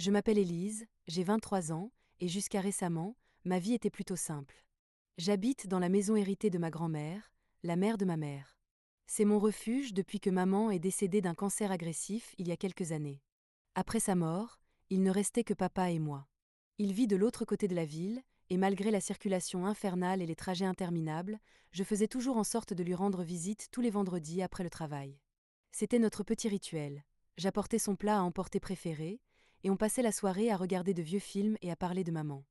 Je m'appelle Élise, j'ai 23 ans, et jusqu'à récemment, ma vie était plutôt simple. J'habite dans la maison héritée de ma grand-mère, la mère de ma mère. C'est mon refuge depuis que maman est décédée d'un cancer agressif il y a quelques années. Après sa mort, il ne restait que papa et moi. Il vit de l'autre côté de la ville, et malgré la circulation infernale et les trajets interminables, je faisais toujours en sorte de lui rendre visite tous les vendredis après le travail. C'était notre petit rituel. J'apportais son plat à emporter préféré, et on passait la soirée à regarder de vieux films et à parler de maman.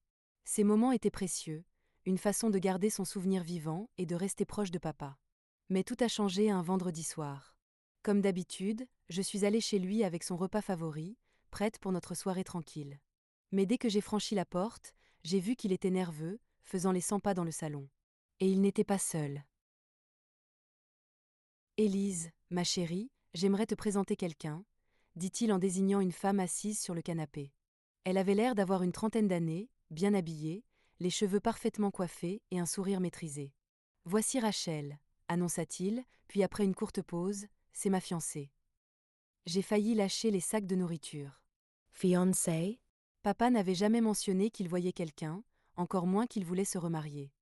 Ces moments étaient précieux, une façon de garder son souvenir vivant et de rester proche de papa. Mais tout a changé un vendredi soir. Comme d'habitude, je suis allée chez lui avec son repas favori, prête pour notre soirée tranquille. Mais dès que j'ai franchi la porte, j'ai vu qu'il était nerveux, faisant les 100 pas dans le salon. Et il n'était pas seul. Élise, ma chérie, j'aimerais te présenter quelqu'un, dit-il en désignant une femme assise sur le canapé. Elle avait l'air d'avoir une trentaine d'années, bien habillée, les cheveux parfaitement coiffés et un sourire maîtrisé. Voici Rachel, annonça-t-il, puis après une courte pause, c'est ma fiancée. J'ai failli lâcher les sacs de nourriture. Fiancé? Papa n'avait jamais mentionné qu'il voyait quelqu'un, encore moins qu'il voulait se remarier.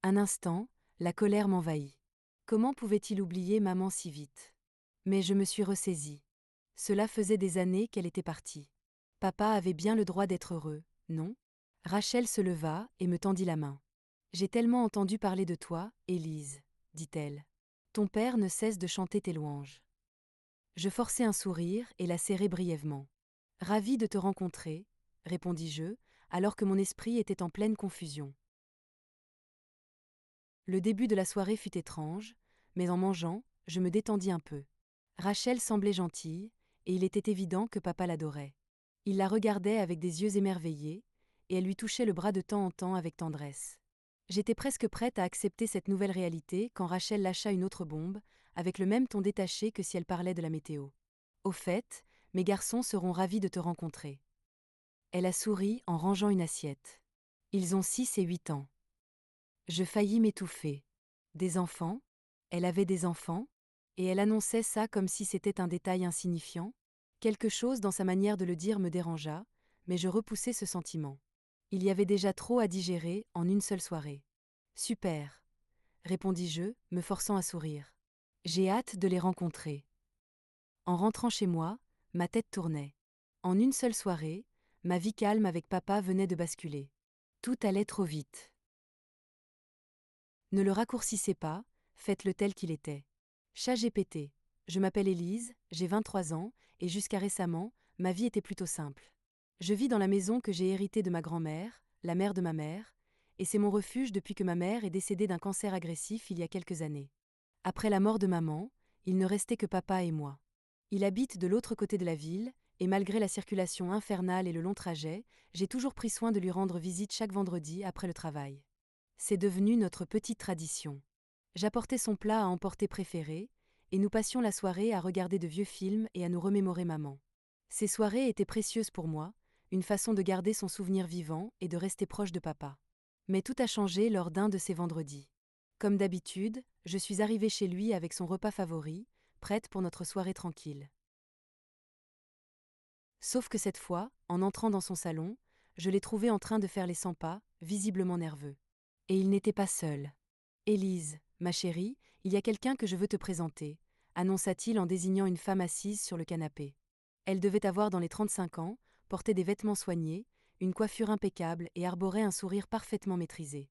Un instant, la colère m'envahit. Comment pouvait-il oublier maman si vite? Mais je me suis ressaisie. Cela faisait des années qu'elle était partie. Papa avait bien le droit d'être heureux, non? Rachel se leva et me tendit la main. J'ai tellement entendu parler de toi, Élise, dit-elle. Ton père ne cesse de chanter tes louanges. Je forçai un sourire et la serrai brièvement. Ravi de te rencontrer, répondis-je, alors que mon esprit était en pleine confusion. Le début de la soirée fut étrange, mais en mangeant, je me détendis un peu. Rachel semblait gentille, et il était évident que papa l'adorait. Il la regardait avec des yeux émerveillés, et elle lui touchait le bras de temps en temps avec tendresse. J'étais presque prête à accepter cette nouvelle réalité quand Rachel lâcha une autre bombe, avec le même ton détaché que si elle parlait de la météo. Au fait, mes garçons seront ravis de te rencontrer. Elle a souri en rangeant une assiette. Ils ont 6 et 8 ans. Je faillis m'étouffer. Des enfants? Elle avait des enfants? Et elle annonçait ça comme si c'était un détail insignifiant? Quelque chose dans sa manière de le dire me dérangea, mais je repoussai ce sentiment. Il y avait déjà trop à digérer en une seule soirée. Super, répondis-je, me forçant à sourire. J'ai hâte de les rencontrer. En rentrant chez moi, ma tête tournait. En une seule soirée, ma vie calme avec papa venait de basculer. Tout allait trop vite. Ne le raccourcissez pas, faites-le tel qu'il était. ChatGPT. Je m'appelle Élise, j'ai 23 ans, et jusqu'à récemment, ma vie était plutôt simple. Je vis dans la maison que j'ai héritée de ma grand-mère, la mère de ma mère, et c'est mon refuge depuis que ma mère est décédée d'un cancer agressif il y a quelques années. Après la mort de maman, il ne restait que papa et moi. Il habite de l'autre côté de la ville, et malgré la circulation infernale et le long trajet, j'ai toujours pris soin de lui rendre visite chaque vendredi après le travail. C'est devenu notre petite tradition. J'apportais son plat à emporter préféré, et nous passions la soirée à regarder de vieux films et à nous remémorer maman. Ces soirées étaient précieuses pour moi, une façon de garder son souvenir vivant et de rester proche de papa. Mais tout a changé lors d'un de ces vendredis. Comme d'habitude, je suis arrivée chez lui avec son repas favori, prête pour notre soirée tranquille. Sauf que cette fois, en entrant dans son salon, je l'ai trouvé en train de faire les 100 pas, visiblement nerveux. Et il n'était pas seul. Élise, ma chérie, il y a quelqu'un que je veux te présenter, annonça-t-il en désignant une femme assise sur le canapé. Elle devait avoir dans les 35 ans, portait des vêtements soignés, une coiffure impeccable et arborait un sourire parfaitement maîtrisé.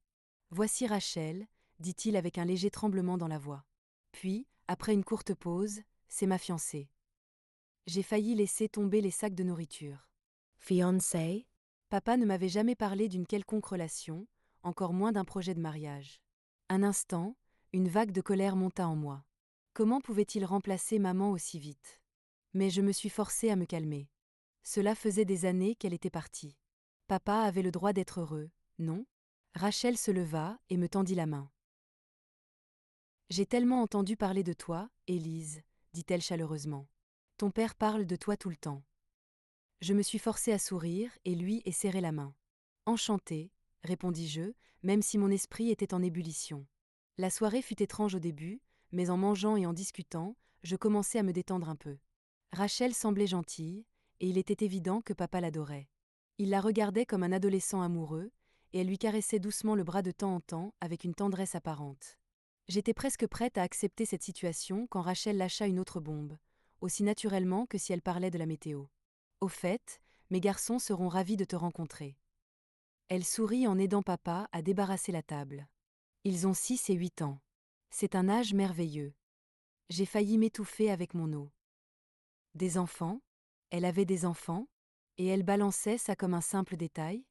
Voici Rachel, dit-il avec un léger tremblement dans la voix. Puis, après une courte pause, c'est ma fiancée. J'ai failli laisser tomber les sacs de nourriture. Fiancé? Papa ne m'avait jamais parlé d'une quelconque relation, encore moins d'un projet de mariage. Un instant, une vague de colère monta en moi. Comment pouvait-il remplacer maman aussi vite? Mais je me suis forcée à me calmer. Cela faisait des années qu'elle était partie. Papa avait le droit d'être heureux, non? Rachel se leva et me tendit la main. J'ai tellement entendu parler de toi, Élise, dit-elle chaleureusement. Ton père parle de toi tout le temps. Je me suis forcée à sourire et lui ai serré la main. Enchantée, répondis-je, même si mon esprit était en ébullition. La soirée fut étrange au début, mais en mangeant et en discutant, je commençais à me détendre un peu. Rachel semblait gentille, et il était évident que papa l'adorait. Il la regardait comme un adolescent amoureux, et elle lui caressait doucement le bras de temps en temps avec une tendresse apparente. J'étais presque prête à accepter cette situation quand Rachel lâcha une autre bombe, aussi naturellement que si elle parlait de la météo. Au fait, mes garçons seront ravis de te rencontrer. Elle sourit en aidant papa à débarrasser la table. Ils ont 6 et 8 ans. C'est un âge merveilleux. J'ai failli m'étouffer avec mon eau. Des enfants? Elle avait des enfants? Et elle balançait ça comme un simple détail?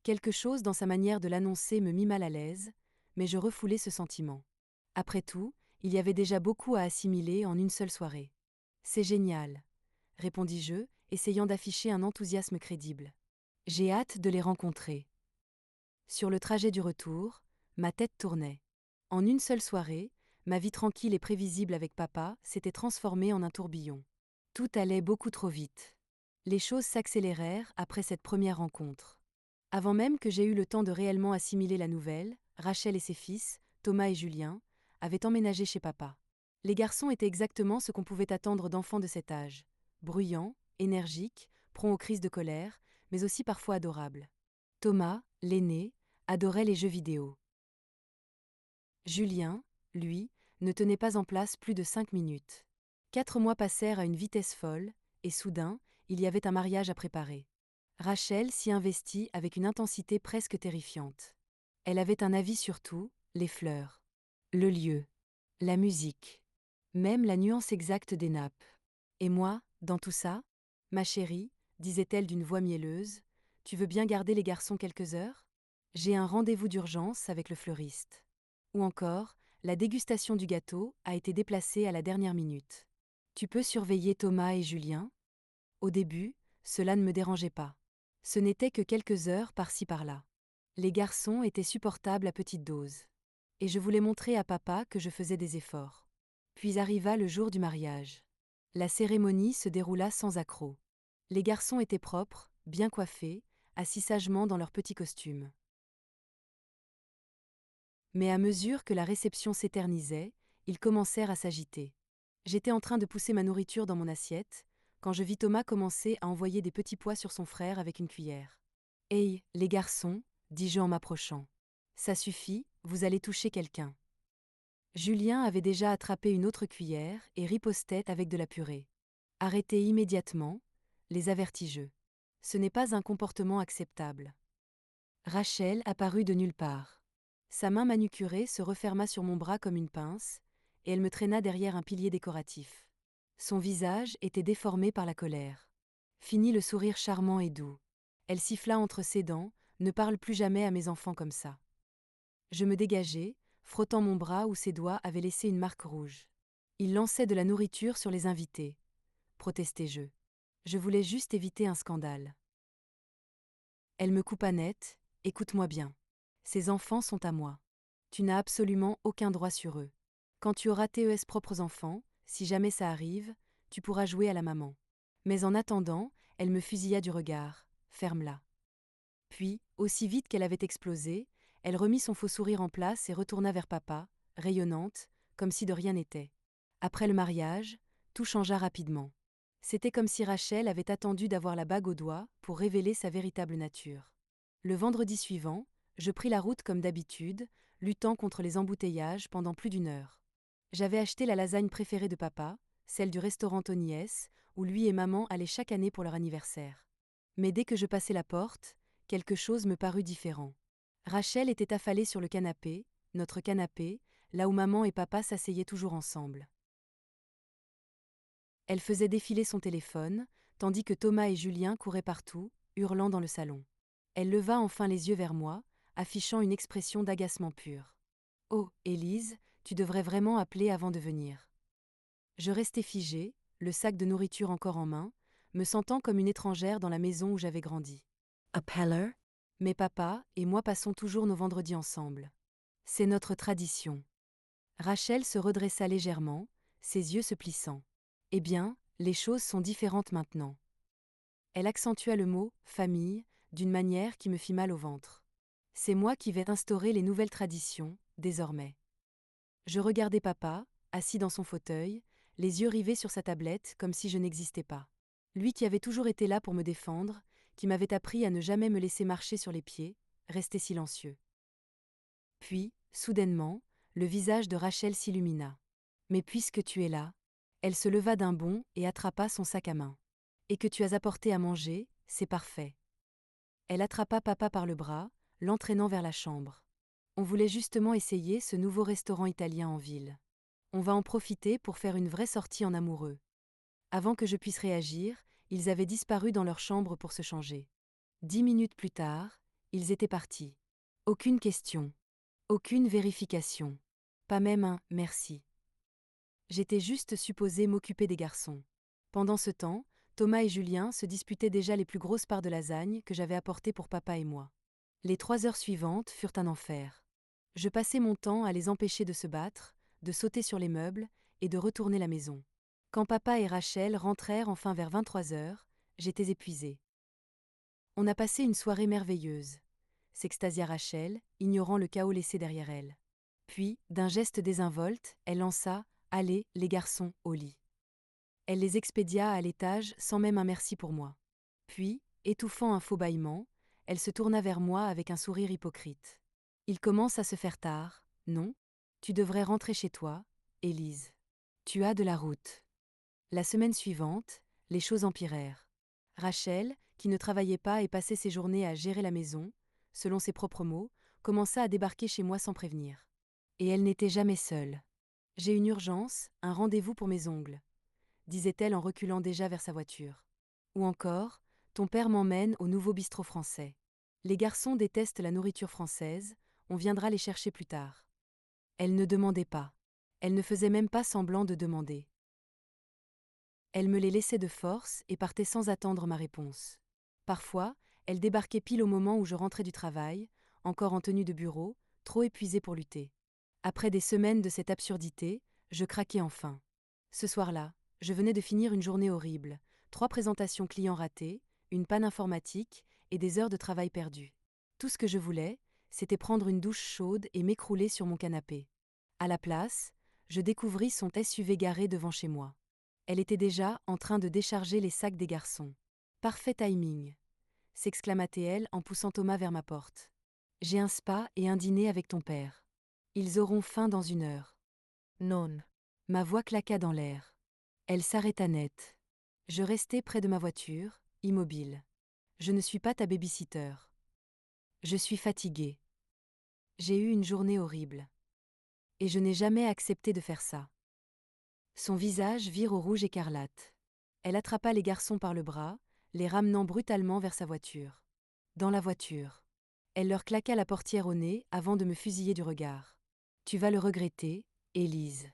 Quelque chose dans sa manière de l'annoncer me mit mal à l'aise, mais je refoulai ce sentiment. Après tout, il y avait déjà beaucoup à assimiler en une seule soirée. C'est génial, répondis-je, essayant d'afficher un enthousiasme crédible. J'ai hâte de les rencontrer. Sur le trajet du retour, ma tête tournait. En une seule soirée, ma vie tranquille et prévisible avec papa s'était transformée en un tourbillon. Tout allait beaucoup trop vite. Les choses s'accélérèrent après cette première rencontre. Avant même que j'aie eu le temps de réellement assimiler la nouvelle, Rachel et ses fils, Thomas et Julien, avaient emménagé chez papa. Les garçons étaient exactement ce qu'on pouvait attendre d'enfants de cet âge. Bruyants, énergiques, prompts aux crises de colère, mais aussi parfois adorables. Thomas, l'aîné, adorait les jeux vidéo. Julien, lui, ne tenait pas en place plus de 5 minutes. 4 mois passèrent à une vitesse folle, et soudain, il y avait un mariage à préparer. Rachel s'y investit avec une intensité presque terrifiante. Elle avait un avis sur tout, les fleurs, le lieu, la musique, même la nuance exacte des nappes. Et moi, dans tout ça? Ma chérie, disait-elle d'une voix mielleuse, tu veux bien garder les garçons quelques heures? J'ai un rendez-vous d'urgence avec le fleuriste. Ou encore, la dégustation du gâteau a été déplacée à la dernière minute. Tu peux surveiller Thomas et Julien? Au début, cela ne me dérangeait pas. Ce n'était que quelques heures par-ci par-là. Les garçons étaient supportables à petite dose. Et je voulais montrer à papa que je faisais des efforts. Puis arriva le jour du mariage. La cérémonie se déroula sans accroc. Les garçons étaient propres, bien coiffés, assis sagement dans leurs petits costumes. Mais à mesure que la réception s'éternisait, ils commencèrent à s'agiter. J'étais en train de pousser ma nourriture dans mon assiette, quand je vis Thomas commencer à envoyer des petits pois sur son frère avec une cuillère. « Hey, les garçons, dis-je en m'approchant. Ça suffit, vous allez toucher quelqu'un. Julien avait déjà attrapé une autre cuillère et ripostait avec de la purée. Arrêtez immédiatement, les avertis-je. Ce n'est pas un comportement acceptable. Rachel apparut de nulle part. Sa main manucurée se referma sur mon bras comme une pince, et elle me traîna derrière un pilier décoratif. Son visage était déformé par la colère. Fini le sourire charmant et doux. Elle siffla entre ses dents, ne parle plus jamais à mes enfants comme ça. Je me dégageai, frottant mon bras où ses doigts avaient laissé une marque rouge. Il lançait de la nourriture sur les invités. Protestai-je. Je voulais juste éviter un scandale. Elle me coupa net, écoute-moi bien. Ces enfants sont à moi. Tu n'as absolument aucun droit sur eux. Quand tu auras tes propres enfants, si jamais ça arrive, tu pourras jouer à la maman. Mais en attendant, elle me fusilla du regard. Ferme-la. Puis, aussi vite qu'elle avait explosé, elle remit son faux sourire en place et retourna vers papa, rayonnante, comme si de rien n'était. Après le mariage, tout changea rapidement. C'était comme si Rachel avait attendu d'avoir la bague au doigt pour révéler sa véritable nature. Le vendredi suivant, je pris la route comme d'habitude, luttant contre les embouteillages pendant plus d'une heure. J'avais acheté la lasagne préférée de papa, celle du restaurant Tony S, où lui et maman allaient chaque année pour leur anniversaire. Mais dès que je passai la porte, quelque chose me parut différent. Rachel était affalée sur le canapé, notre canapé, là où maman et papa s'asseyaient toujours ensemble. Elle faisait défiler son téléphone, tandis que Thomas et Julien couraient partout, hurlant dans le salon. Elle leva enfin les yeux vers moi, affichant une expression d'agacement pur. « Oh, Élise, tu devrais vraiment appeler avant de venir. » Je restai figée, le sac de nourriture encore en main, me sentant comme une étrangère dans la maison où j'avais grandi. Appeller? Mais papa et moi passons toujours nos vendredis ensemble. C'est notre tradition. Rachel se redressa légèrement, ses yeux se plissant. Eh bien, les choses sont différentes maintenant. Elle accentua le mot « famille » d'une manière qui me fit mal au ventre. C'est moi qui vais instaurer les nouvelles traditions, désormais. Je regardai papa, assis dans son fauteuil, les yeux rivés sur sa tablette comme si je n'existais pas. Lui qui avait toujours été là pour me défendre, qui m'avait appris à ne jamais me laisser marcher sur les pieds, restait silencieux. Puis, soudainement, le visage de Rachel s'illumina. Mais puisque tu es là, elle se leva d'un bond et attrapa son sac à main. Et que tu as apporté à manger, c'est parfait. Elle attrapa papa par le bras, l'entraînant vers la chambre. On voulait justement essayer ce nouveau restaurant italien en ville. On va en profiter pour faire une vraie sortie en amoureux. Avant que je puisse réagir, ils avaient disparu dans leur chambre pour se changer. 10 minutes plus tard, ils étaient partis. Aucune question. Aucune vérification. Pas même un « merci ». J'étais juste supposée m'occuper des garçons. Pendant ce temps, Thomas et Julien se disputaient déjà les plus grosses parts de lasagne que j'avais apportées pour papa et moi. Les 3 heures suivantes furent un enfer. Je passais mon temps à les empêcher de se battre, de sauter sur les meubles et de retourner la maison. Quand papa et Rachel rentrèrent enfin vers 23 heures, j'étais épuisée. On a passé une soirée merveilleuse, s'extasia Rachel, ignorant le chaos laissé derrière elle. Puis, d'un geste désinvolte, elle lança « Allez, les garçons, au lit ». Elle les expédia à l'étage sans même un merci pour moi. Puis, étouffant un faux bâillement, elle se tourna vers moi avec un sourire hypocrite. Il commence à se faire tard, non? Tu devrais rentrer chez toi, Élise. Tu as de la route. La semaine suivante, les choses empirèrent. Rachel, qui ne travaillait pas et passait ses journées à gérer la maison, selon ses propres mots, commença à débarquer chez moi sans prévenir. Et elle n'était jamais seule. J'ai une urgence, un rendez-vous pour mes ongles, disait-elle en reculant déjà vers sa voiture. Ou encore, ton père m'emmène au nouveau bistrot français. Les garçons détestent la nourriture française, on viendra les chercher plus tard. Elle ne demandait pas. Elle ne faisait même pas semblant de demander. Elle me les laissait de force et partait sans attendre ma réponse. Parfois, elle débarquait pile au moment où je rentrais du travail, encore en tenue de bureau, trop épuisée pour lutter. Après des semaines de cette absurdité, je craquai enfin. Ce soir-là, je venais de finir une journée horrible, 3 présentations clients ratées, une panne informatique et des heures de travail perdues. Tout ce que je voulais, c'était prendre une douche chaude et m'écrouler sur mon canapé. À la place, je découvris son SUV garé devant chez moi. Elle était déjà en train de décharger les sacs des garçons. Parfait timing, s'exclama-t-elle en poussant Thomas vers ma porte. J'ai un spa et un dîner avec ton père. Ils auront faim dans 1 heure. Non. Ma voix claqua dans l'air. Elle s'arrêta net. Je restai près de ma voiture, immobile. Je ne suis pas ta baby-sitter. Je suis fatiguée. J'ai eu une journée horrible. Et je n'ai jamais accepté de faire ça. Son visage vire au rouge écarlate. Elle attrapa les garçons par le bras, les ramenant brutalement vers sa voiture. Dans la voiture. Elle leur claqua la portière au nez avant de me fusiller du regard. Tu vas le regretter, Élise.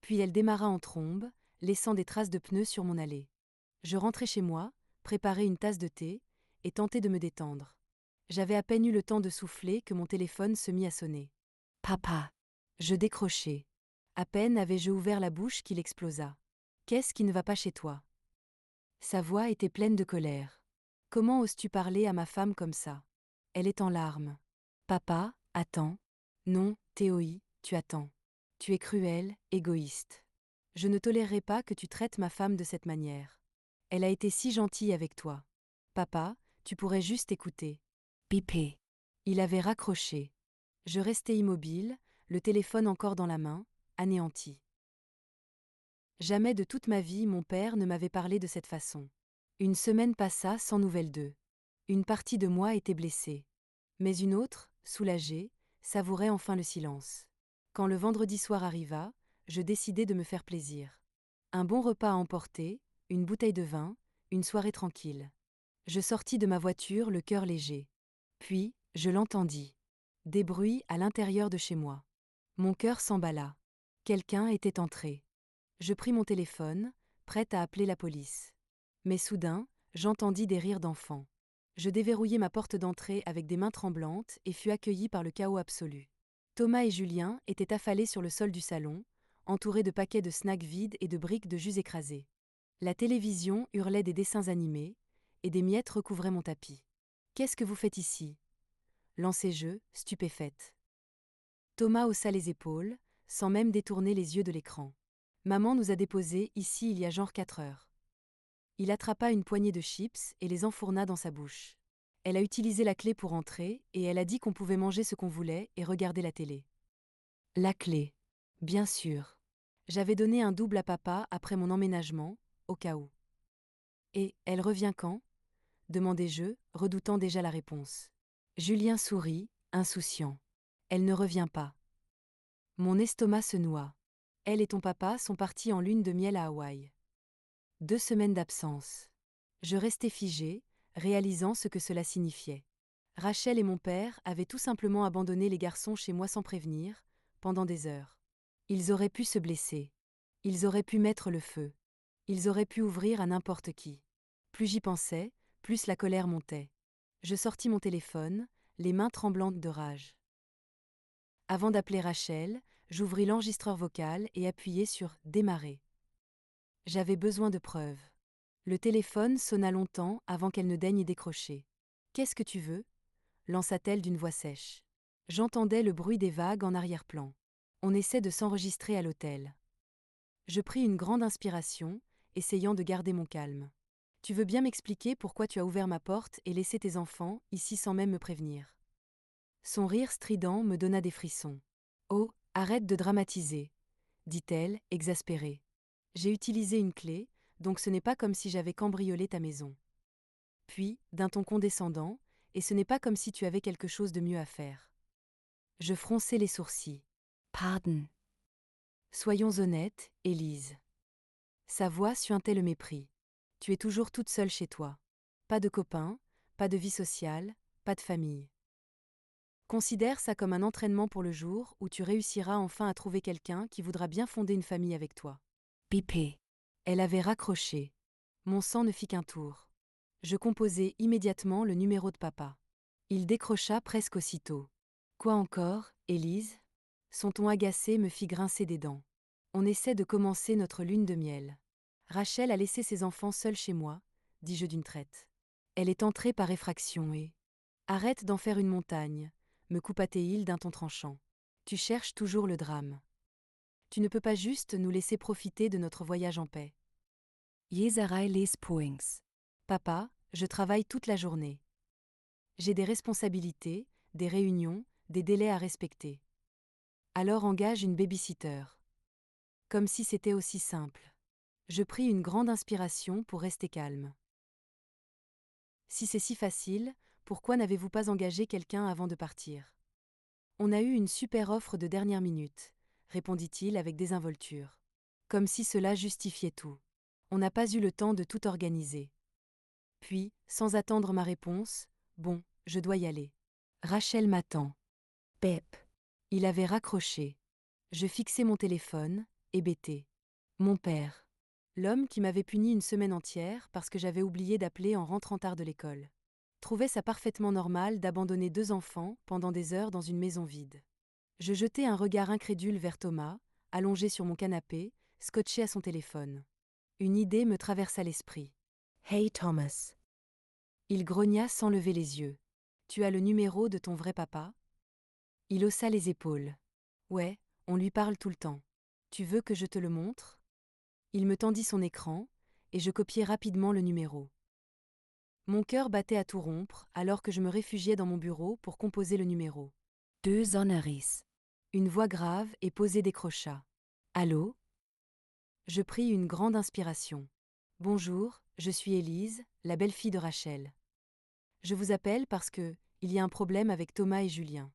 Puis elle démarra en trombe, laissant des traces de pneus sur mon allée. Je rentrai chez moi, préparai une tasse de thé, et tentai de me détendre. J'avais à peine eu le temps de souffler que mon téléphone se mit à sonner. Papa. Je décrochai. À peine avais-je ouvert la bouche qu'il explosa. Qu'est-ce qui ne va pas chez toi? Sa voix était pleine de colère. Comment oses-tu parler à ma femme comme ça? Elle est en larmes. Papa, attends. Non, Théoï, tu attends. Tu es cruel, égoïste. Je ne tolérerai pas que tu traites ma femme de cette manière. Elle a été si gentille avec toi. Papa, tu pourrais juste écouter. Pipé. Il avait raccroché. Je restais immobile, le téléphone encore dans la main, anéanti. Jamais de toute ma vie mon père ne m'avait parlé de cette façon. Une semaine passa sans nouvelles d'eux. Une partie de moi était blessée. Mais une autre, soulagée, savourait enfin le silence. Quand le vendredi soir arriva, je décidai de me faire plaisir. Un bon repas à emporter, une bouteille de vin, une soirée tranquille. Je sortis de ma voiture le cœur léger. Puis, je l'entendis. Des bruits à l'intérieur de chez moi. Mon cœur s'emballa. Quelqu'un était entré. Je pris mon téléphone, prête à appeler la police. Mais soudain, j'entendis des rires d'enfants. Je déverrouillai ma porte d'entrée avec des mains tremblantes et fus accueilli par le chaos absolu. Thomas et Julien étaient affalés sur le sol du salon, entourés de paquets de snacks vides et de briques de jus écrasés. La télévision hurlait des dessins animés, et des miettes recouvraient mon tapis. « Qu'est-ce que vous faites ici » lançai-je, stupéfaite. Thomas haussa les épaules, sans même détourner les yeux de l'écran. « Maman nous a déposés ici il y a genre 4 heures. » Il attrapa une poignée de chips et les enfourna dans sa bouche. Elle a utilisé la clé pour entrer et elle a dit qu'on pouvait manger ce qu'on voulait et regarder la télé. La clé. Bien sûr. J'avais donné un double à papa après mon emménagement, au cas où. Et elle revient quand ? Demandai-je, redoutant déjà la réponse. Julien sourit, insouciant. Elle ne revient pas. Mon estomac se noie. Elle et ton papa sont partis en lune de miel à Hawaï. 2 semaines d'absence. Je restais figée, réalisant ce que cela signifiait. Rachel et mon père avaient tout simplement abandonné les garçons chez moi sans prévenir, pendant des heures. Ils auraient pu se blesser. Ils auraient pu mettre le feu. Ils auraient pu ouvrir à n'importe qui. Plus j'y pensais, plus la colère montait. Je sortis mon téléphone, les mains tremblantes de rage. Avant d'appeler Rachel, j'ouvris l'enregistreur vocal et appuyai sur « Démarrer ». J'avais besoin de preuves. Le téléphone sonna longtemps avant qu'elle ne daigne y décrocher. « Qu'est-ce que tu veux » lança-t-elle d'une voix sèche. J'entendais le bruit des vagues en arrière-plan. On essaie de s'enregistrer à l'hôtel. Je pris une grande inspiration, essayant de garder mon calme. « Tu veux bien m'expliquer pourquoi tu as ouvert ma porte et laissé tes enfants ici sans même me prévenir ?» Son rire strident me donna des frissons. « Oh, arrête de dramatiser », dit-elle, exaspérée. « J'ai utilisé une clé, donc ce n'est pas comme si j'avais cambriolé ta maison. » Puis, d'un ton condescendant, « Et ce n'est pas comme si tu avais quelque chose de mieux à faire. » Je fronçai les sourcils. « Pardon. Soyons honnêtes, Élise. » Sa voix suintait le mépris. « Tu es toujours toute seule chez toi. Pas de copains, pas de vie sociale, pas de famille. Considère ça comme un entraînement pour le jour où tu réussiras enfin à trouver quelqu'un qui voudra bien fonder une famille avec toi. » Bipé. Elle avait raccroché. Mon sang ne fit qu'un tour. Je composai immédiatement le numéro de papa. Il décrocha presque aussitôt. « Quoi encore, Élise ?» Son ton agacé me fit grincer des dents. « On essaie de commencer notre lune de miel. Rachel a laissé ses enfants seuls chez moi, dis-je d'une traite. Elle est entrée par effraction et... Arrête d'en faire une montagne, me coupa-t-il d'un ton tranchant. Tu cherches toujours le drame. Tu ne peux pas juste nous laisser profiter de notre voyage en paix. Jeserei les poings. Papa, je travaille toute la journée. J'ai des responsabilités, des réunions, des délais à respecter. Alors engage une baby-sitter. Comme si c'était aussi simple. Je pris une grande inspiration pour rester calme. Si c'est si facile, pourquoi n'avez-vous pas engagé quelqu'un avant de partir ? On a eu une super offre de dernière minute, répondit-il avec désinvolture. Comme si cela justifiait tout. On n'a pas eu le temps de tout organiser. Puis, sans attendre ma réponse, bon, je dois y aller. Rachel m'attend. Bip. Il avait raccroché. Je fixai mon téléphone, hébété. Mon père. L'homme qui m'avait puni une semaine entière parce que j'avais oublié d'appeler en rentrant tard de l'école. Trouvait ça parfaitement normal d'abandonner 2 enfants pendant des heures dans une maison vide. Je jetai un regard incrédule vers Thomas, allongé sur mon canapé, scotché à son téléphone. Une idée me traversa l'esprit. Hey Thomas. Il grogna sans lever les yeux. « Tu as le numéro de ton vrai papa ?» Il haussa les épaules. « Ouais, on lui parle tout le temps. Tu veux que je te le montre ?» Il me tendit son écran, et je copiai rapidement le numéro. Mon cœur battait à tout rompre alors que je me réfugiais dans mon bureau pour composer le numéro. Deux Sonneries. Une voix grave et posée décrocha. « Allô ?» Je pris une grande inspiration. « Bonjour, je suis Élise, la belle-fille de Rachel. Je vous appelle parce que, il y a un problème avec Thomas et Julien. »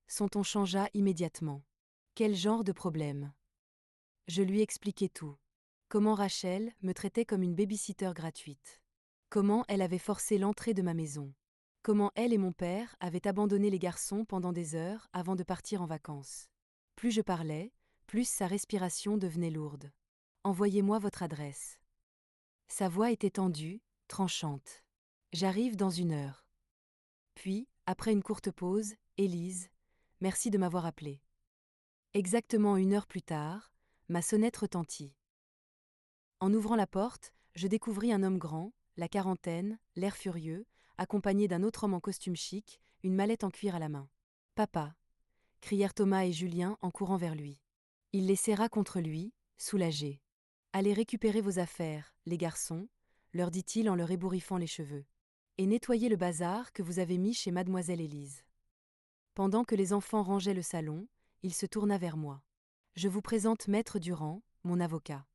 Son ton changea immédiatement. « Quel genre de problème ?» Je lui expliquai tout. Comment Rachel me traitait comme une baby-sitter gratuite. Comment elle avait forcé l'entrée de ma maison. Comment elle et mon père avaient abandonné les garçons pendant des heures avant de partir en vacances. Plus je parlais, plus sa respiration devenait lourde. « Envoyez-moi votre adresse. » Sa voix était tendue, tranchante. « J'arrive dans 1 heure. » Puis, après une courte pause, « Élise, merci de m'avoir appelé. » Exactement 1 heure plus tard, ma sonnette retentit. En ouvrant la porte, je découvris un homme grand, la quarantaine, l'air furieux, accompagné d'un autre homme en costume chic, une mallette en cuir à la main. « Papa !» crièrent Thomas et Julien en courant vers lui. Il les serra contre lui, soulagé. « Allez récupérer vos affaires, les garçons, leur dit-il en leur ébouriffant les cheveux. Et nettoyez le bazar que vous avez mis chez mademoiselle Élise. Pendant que les enfants rangeaient le salon, il se tourna vers moi. Je vous présente Maître Durand, mon avocat.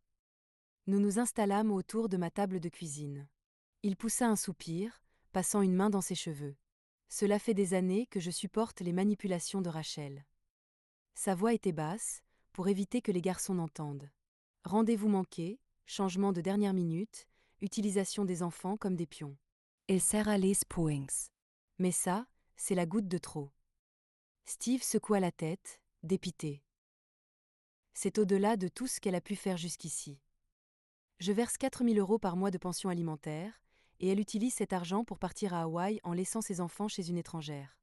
Nous nous installâmes autour de ma table de cuisine. Il poussa un soupir, passant une main dans ses cheveux. Cela fait des années que je supporte les manipulations de Rachel. Sa voix était basse, pour éviter que les garçons n'entendent. Rendez-vous manqué, changement de dernière minute, utilisation des enfants comme des pions. Il serra les poings. Mais ça, c'est la goutte de trop. Steve secoua la tête, dépité. C'est au-delà de tout ce qu'elle a pu faire jusqu'ici. Je verse 4 000 € par mois de pension alimentaire, et elle utilise cet argent pour partir à Hawaï en laissant ses enfants chez une étrangère.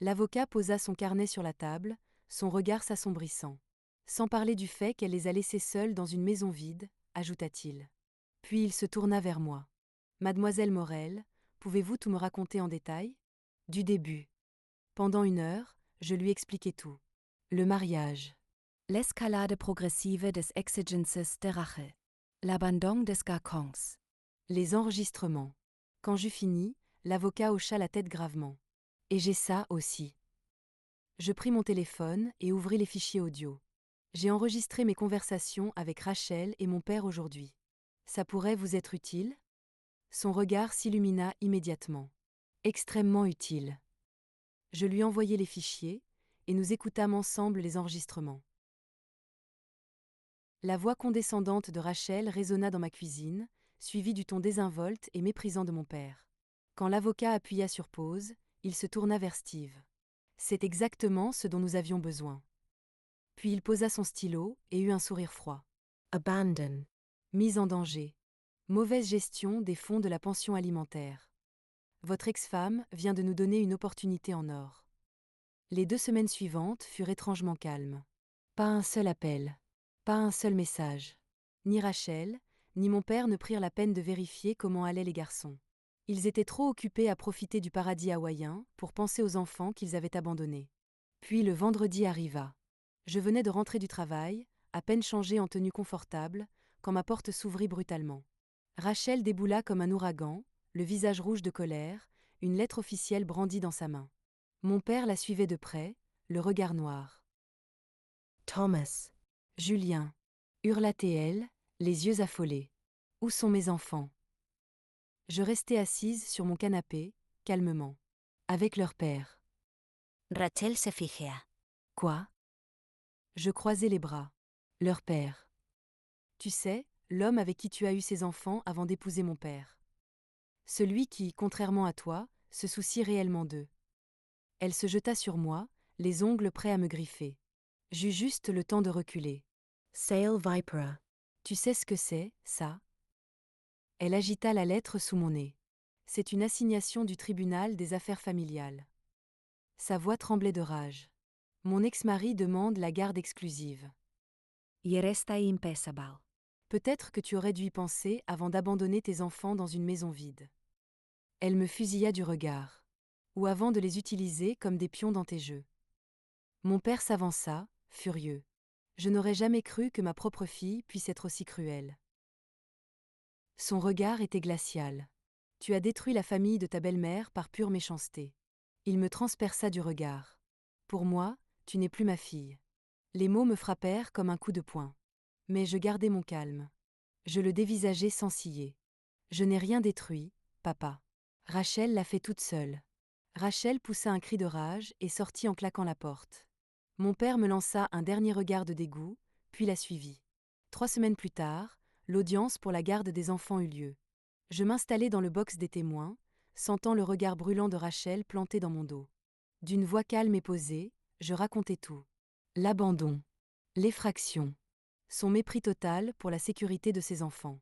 L'avocat posa son carnet sur la table, son regard s'assombrissant. Sans parler du fait qu'elle les a laissés seuls dans une maison vide, ajouta-t-il. Puis il se tourna vers moi. Mademoiselle Morel, pouvez-vous tout me raconter en détail? Du début. Pendant 1 heure, je lui expliquai tout. Le mariage. L'escalade progressive des exigences de Rache. L'abandon des garçons. Les enregistrements. Quand j'eus fini, l'avocat hocha la tête gravement. Et j'ai ça aussi. Je pris mon téléphone et ouvris les fichiers audio. J'ai enregistré mes conversations avec Rachel et mon père aujourd'hui. Ça pourrait vous être utile? Son regard s'illumina immédiatement. Extrêmement utile. Je lui envoyai les fichiers, et nous écoutâmes ensemble les enregistrements. La voix condescendante de Rachel résonna dans ma cuisine, suivie du ton désinvolte et méprisant de mon père. Quand l'avocat appuya sur pause, il se tourna vers Steve. C'est exactement ce dont nous avions besoin. Puis il posa son stylo et eut un sourire froid. Abandon. Mise en danger. Mauvaise gestion des fonds de la pension alimentaire. Votre ex-femme vient de nous donner une opportunité en or. Les 2 semaines suivantes furent étrangement calmes. Pas un seul appel. Pas un seul message. Ni Rachel, ni mon père ne prirent la peine de vérifier comment allaient les garçons. Ils étaient trop occupés à profiter du paradis hawaïen pour penser aux enfants qu'ils avaient abandonnés. Puis le vendredi arriva. Je venais de rentrer du travail, à peine changée en tenue confortable, quand ma porte s'ouvrit brutalement. Rachel déboula comme un ouragan, le visage rouge de colère, une lettre officielle brandie dans sa main. Mon père la suivait de près, le regard noir. Thomas. Julien, hurla-t-elle, les yeux affolés. Où sont mes enfants? Je restai assise sur mon canapé, calmement. Avec leur père. Rachel se figea. Quoi? Je croisai les bras. Leur père. Tu sais, l'homme avec qui tu as eu ces enfants avant d'épouser mon père. Celui qui, contrairement à toi, se soucie réellement d'eux. Elle se jeta sur moi, les ongles prêts à me griffer. J'eus juste le temps de reculer. Sail Vipera. Tu sais ce que c'est, ça? Elle agita la lettre sous mon nez. C'est une assignation du tribunal des affaires familiales. Sa voix tremblait de rage. Mon ex-mari demande la garde exclusive. Y resta impensable. Peut-être que tu aurais dû y penser avant d'abandonner tes enfants dans une maison vide. Elle me fusilla du regard. Ou avant de les utiliser comme des pions dans tes jeux. Mon père s'avança, furieux. Je n'aurais jamais cru que ma propre fille puisse être aussi cruelle. Son regard était glacial. Tu as détruit la famille de ta belle-mère par pure méchanceté. Il me transperça du regard. Pour moi, tu n'es plus ma fille. Les mots me frappèrent comme un coup de poing. Mais je gardai mon calme. Je le dévisageai sans ciller. Je n'ai rien détruit, papa. Rachel l'a fait toute seule. Rachel poussa un cri de rage et sortit en claquant la porte. Mon père me lança un dernier regard de dégoût, puis la suivit. 3 semaines plus tard, l'audience pour la garde des enfants eut lieu. Je m'installai dans le box des témoins, sentant le regard brûlant de Rachel planté dans mon dos. D'une voix calme et posée, je racontai tout. L'abandon, l'effraction, son mépris total pour la sécurité de ses enfants.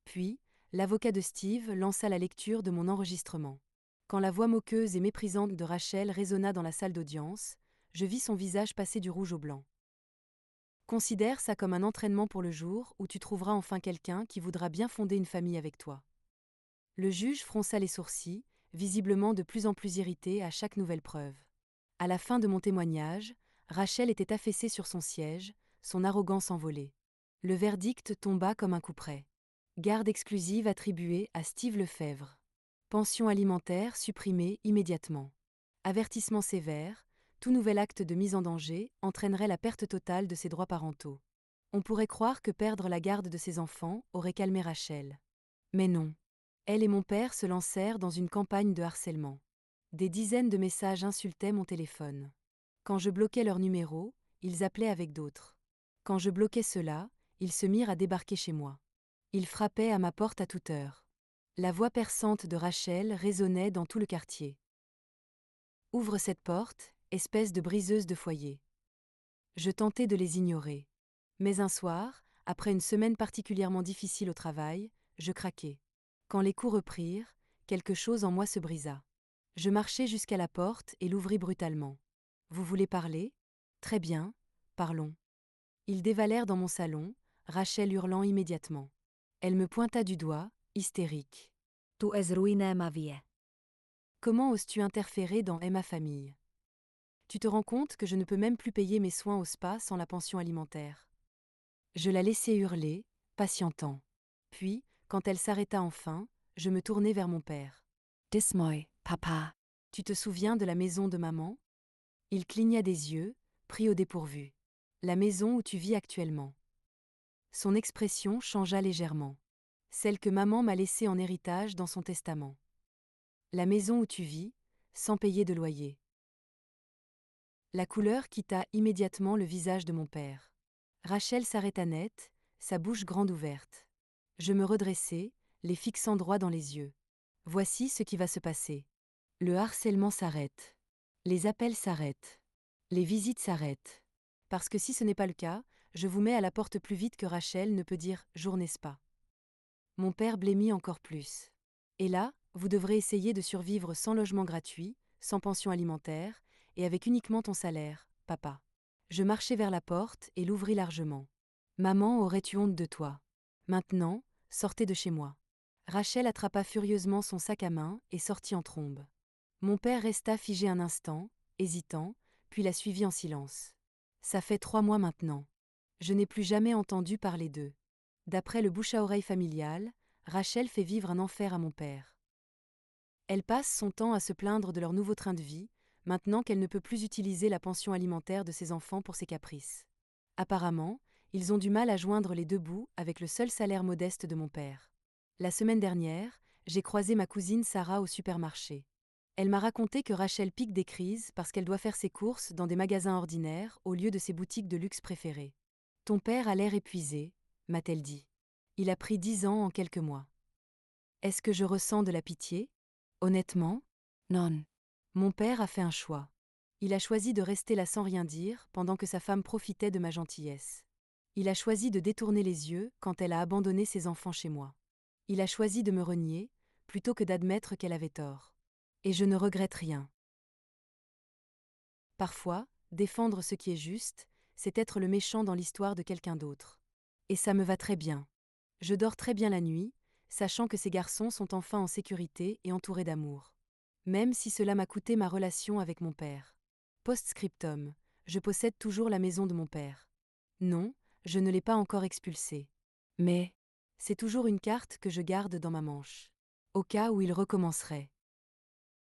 Puis, l'avocat de Steve lança la lecture de mon enregistrement. Quand la voix moqueuse et méprisante de Rachel résonna dans la salle d'audience, je vis son visage passer du rouge au blanc. Considère ça comme un entraînement pour le jour où tu trouveras enfin quelqu'un qui voudra bien fonder une famille avec toi. Le juge fronça les sourcils, visiblement de plus en plus irrité à chaque nouvelle preuve. À la fin de mon témoignage, Rachel était affaissée sur son siège, son arrogance envolée. Le verdict tomba comme un coup près. Garde exclusive attribuée à Steve Lefebvre. Pension alimentaire supprimée immédiatement. Avertissement sévère, tout nouvel acte de mise en danger entraînerait la perte totale de ses droits parentaux. On pourrait croire que perdre la garde de ses enfants aurait calmé Rachel. Mais non. Elle et mon père se lancèrent dans une campagne de harcèlement. Des dizaines de messages insultaient mon téléphone. Quand je bloquais leur numéro, ils appelaient avec d'autres. Quand je bloquais ceux-là, ils se mirent à débarquer chez moi. Ils frappaient à ma porte à toute heure. La voix perçante de Rachel résonnait dans tout le quartier. Ouvre cette porte, espèce de briseuse de foyer. Je tentais de les ignorer. Mais un soir, après une semaine particulièrement difficile au travail, je craquai. Quand les coups reprirent, quelque chose en moi se brisa. Je marchai jusqu'à la porte et l'ouvris brutalement. Vous voulez parler ? Très bien, parlons. Ils dévalèrent dans mon salon, Rachel hurlant immédiatement. Elle me pointa du doigt, hystérique. Tu es ruïné ma vie. Comment oses-tu interférer dans ma famille ? Tu te rends compte que je ne peux même plus payer mes soins au spa sans la pension alimentaire. Je la laissai hurler, patientant. Puis, quand elle s'arrêta enfin, je me tournai vers mon père. Dis-moi, papa. Tu te souviens de la maison de maman ? Il cligna des yeux, pris au dépourvu. La maison où tu vis actuellement. Son expression changea légèrement. Celle que maman m'a laissée en héritage dans son testament. La maison où tu vis, sans payer de loyer. La couleur quitta immédiatement le visage de mon père. Rachel s'arrêta net, sa bouche grande ouverte. Je me redressai, les fixant droit dans les yeux. Voici ce qui va se passer. Le harcèlement s'arrête. Les appels s'arrêtent. Les visites s'arrêtent. Parce que si ce n'est pas le cas, je vous mets à la porte plus vite que Rachel ne peut dire « jour n'est-ce pas ». Mon père blêmit encore plus. Et là, vous devrez essayer de survivre sans logement gratuit, sans pension alimentaire, et avec uniquement ton salaire, papa. Je marchai vers la porte et l'ouvris largement. Maman aurait eu honte de toi. Maintenant, sortez de chez moi. Rachel attrapa furieusement son sac à main et sortit en trombe. Mon père resta figé un instant, hésitant, puis la suivit en silence. Ça fait 3 mois maintenant. Je n'ai plus jamais entendu parler d'eux. D'après le bouche-à-oreille familial, Rachel fait vivre un enfer à mon père. Elle passe son temps à se plaindre de leur nouveau train de vie, maintenant qu'elle ne peut plus utiliser la pension alimentaire de ses enfants pour ses caprices. Apparemment, ils ont du mal à joindre les deux bouts avec le seul salaire modeste de mon père. La semaine dernière, j'ai croisé ma cousine Sarah au supermarché. Elle m'a raconté que Rachel pique des crises parce qu'elle doit faire ses courses dans des magasins ordinaires au lieu de ses boutiques de luxe préférées. Ton père a l'air épuisé, m'a-t-elle dit. Il a pris 10 ans en quelques mois. Est-ce que je ressens de la pitié ? Honnêtement, Non. mon père a fait un choix. Il a choisi de rester là sans rien dire pendant que sa femme profitait de ma gentillesse. Il a choisi de détourner les yeux quand elle a abandonné ses enfants chez moi. Il a choisi de me renier, plutôt que d'admettre qu'elle avait tort. Et je ne regrette rien. Parfois, défendre ce qui est juste, c'est être le méchant dans l'histoire de quelqu'un d'autre. Et ça me va très bien. Je dors très bien la nuit, sachant que ces garçons sont enfin en sécurité et entourés d'amour. Même si cela m'a coûté ma relation avec mon père. Post-scriptum, je possède toujours la maison de mon père. Non, je ne l'ai pas encore expulsé. Mais c'est toujours une carte que je garde dans ma manche. Au cas où il recommencerait.